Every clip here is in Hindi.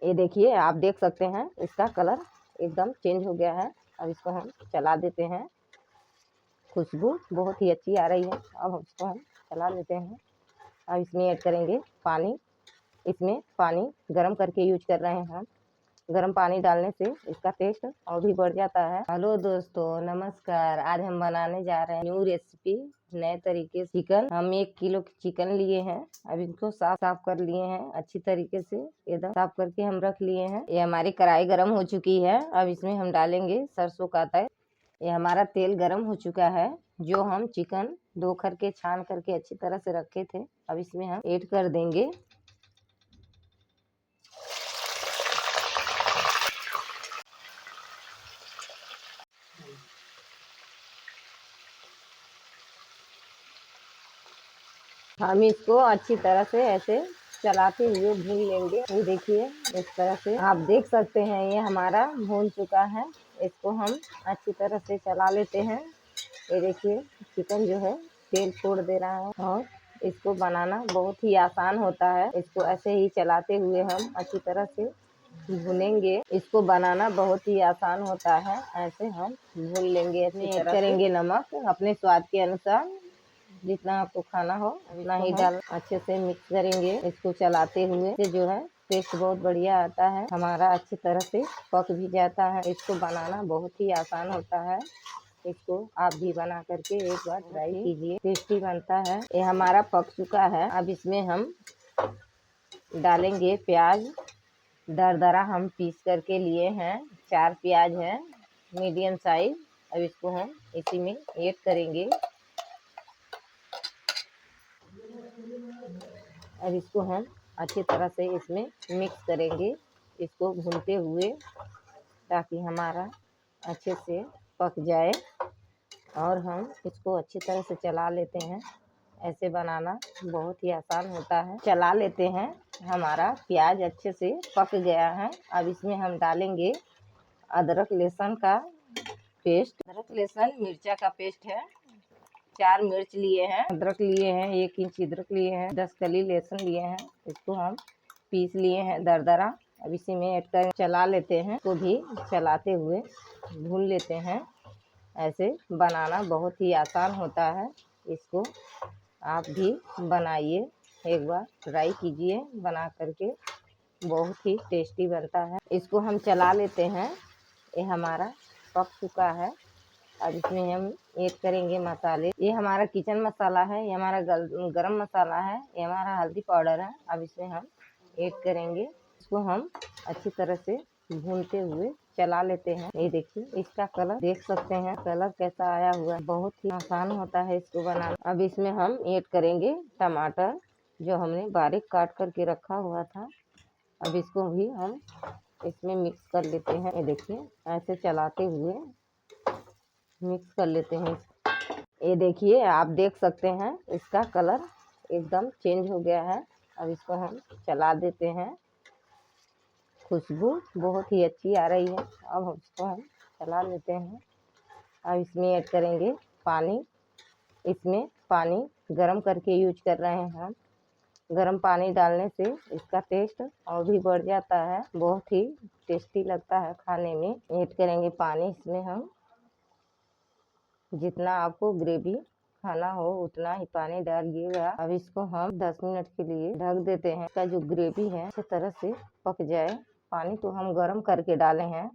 ये देखिए, आप देख सकते हैं इसका कलर एकदम चेंज हो गया है। अब इसको हम चला देते हैं। खुशबू बहुत ही अच्छी आ रही है। अब इसको हम चला लेते हैं। अब इसमें ऐड करेंगे पानी। इसमें पानी गर्म करके यूज कर रहे हैं हम। गर्म पानी डालने से इसका टेस्ट और भी बढ़ जाता है। हेलो दोस्तों, नमस्कार। आज हम बनाने जा रहे हैं न्यू रेसिपी, नए तरीके से चिकन। हम 1 किलो चिकन लिए हैं। अब इनको साफ कर लिए हैं अच्छी तरीके से, एकदम साफ करके हम रख लिए हैं। ये हमारी कढ़ाई गर्म हो चुकी है। अब इसमें हम डालेंगे सरसों का तेल। ये हमारा तेल गर्म हो चुका है। जो हम चिकन धो करके छान करके अच्छी तरह से रखे थे, अब इसमें हम ऐड कर देंगे। हम इसको अच्छी तरह से ऐसे चलाते हुए भून लेंगे। ये देखिए, इस तरह से आप देख सकते हैं ये हमारा भून चुका है। इसको हम अच्छी तरह से चला लेते हैं। ये देखिए, चिकन जो है तेल छोड़ दे रहा है और इसको बनाना बहुत ही आसान होता है। इसको ऐसे ही चलाते हुए हम अच्छी तरह से भूनेंगे। इसको बनाना बहुत ही आसान होता है। ऐसे हम भून लेंगे अच्छी तरह से। करेंगे नमक अपने स्वाद के अनुसार, जितना आपको खाना हो उतना ही डाल। अच्छे से मिक्स करेंगे इसको चलाते हुए। से जो है टेस्ट बहुत बढ़िया आता है हमारा, अच्छी तरह से पक भी जाता है। इसको बनाना बहुत ही आसान होता है। इसको आप भी बना करके एक बार ट्राई कीजिए, टेस्टी बनता है। ये हमारा पक चुका है। अब इसमें हम डालेंगे प्याज। दरदरा हम पीस करके लिए हैं। 4 प्याज है, मीडियम साइज। अब इसको हम इसी में ऐड करेंगे। अब इसको हम अच्छी तरह से इसमें मिक्स करेंगे, इसको भूनते हुए, ताकि हमारा अच्छे से पक जाए। और हम इसको अच्छी तरह से चला लेते हैं। ऐसे बनाना बहुत ही आसान होता है। चला लेते हैं। हमारा प्याज अच्छे से पक गया है। अब इसमें हम डालेंगे अदरक लहसुन का पेस्ट। अदरक लहसुन मिर्चा का पेस्ट है। 4 मिर्च लिए हैं, अदरक लिए हैं, 1 इंच अदरक लिए हैं, 10 कली लहसुन लिए हैं। इसको हम पीस लिए हैं दरदरा। अब इसी में ऐड कर चला लेते हैं। इसको भी चलाते हुए भून लेते हैं। ऐसे बनाना बहुत ही आसान होता है। इसको आप भी बनाइए, एक बार ट्राई कीजिए बना करके, बहुत ही टेस्टी बनता है। इसको हम चला लेते हैं। ये हमारा पक चुका है। अब इसमें हम ऐड करेंगे मसाले। ये हमारा किचन मसाला है, ये हमारा गरम मसाला है, ये हमारा हल्दी पाउडर है। अब इसमें हम ऐड करेंगे। इसको हम अच्छी तरह से भूनते हुए चला लेते हैं। ये देखिए, इसका कलर देख सकते हैं, कलर कैसा आया हुआ है। बहुत ही आसान होता है इसको बनाना। अब इसमें हम ऐड करेंगे टमाटर, जो हमने बारीक काट करके रखा हुआ था। अब इसको भी हम इसमें मिक्स कर लेते हैं। ये देखिए, ऐसे चलाते हुए मिक्स कर लेते हैं। ये देखिए, आप देख सकते हैं इसका कलर एकदम चेंज हो गया है। अब इसको हम चला देते हैं। खुशबू बहुत ही अच्छी आ रही है। अब इसको हम चला लेते हैं। अब इसमें ऐड करेंगे पानी। इसमें पानी गर्म करके यूज कर रहे हैं हम। गर्म पानी डालने से इसका टेस्ट और भी बढ़ जाता है, बहुत ही टेस्टी लगता है खाने में। ऐड करेंगे पानी इसमें हम। जितना आपको ग्रेवी खाना हो उतना ही पानी डालिएगा। अब इसको हम 10 मिनट के लिए ढक देते हैं। इसका जो ग्रेवी है अच्छी तरह से पक जाए। पानी तो हम गर्म करके डाले हैं,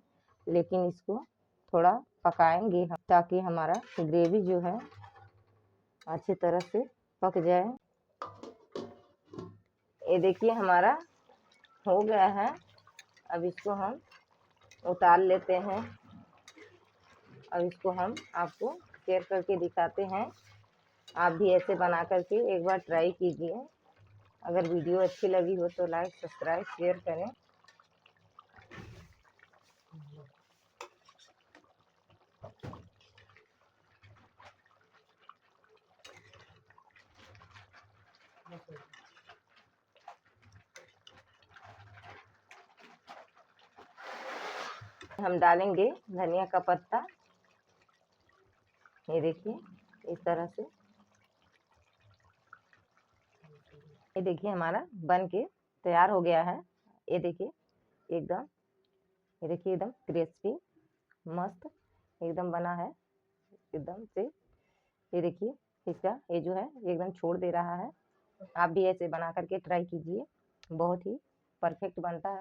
लेकिन इसको थोड़ा पकाएंगे हम, ताकि हमारा ग्रेवी जो है अच्छी तरह से पक जाए। ये देखिए, हमारा हो गया है। अब इसको हम उतार लेते हैं। अब इसको हम आपको शेयर करके दिखाते हैं। आप भी ऐसे बना करके एक बार ट्राई कीजिए। अगर वीडियो अच्छी लगी हो तो लाइक, सब्सक्राइब, शेयर करें। हम डालेंगे धनिया का पत्ता। ये देखिए, इस तरह से। ये देखिए, हमारा बन के तैयार हो गया है। ये देखिए, एकदम, ये देखिए एकदम क्रिस्पी मस्त एकदम बना है एकदम से। ये देखिए इसका ये जो है एकदम छोड़ दे रहा है। आप भी ऐसे बना करके ट्राई कीजिए, बहुत ही परफेक्ट बनता है।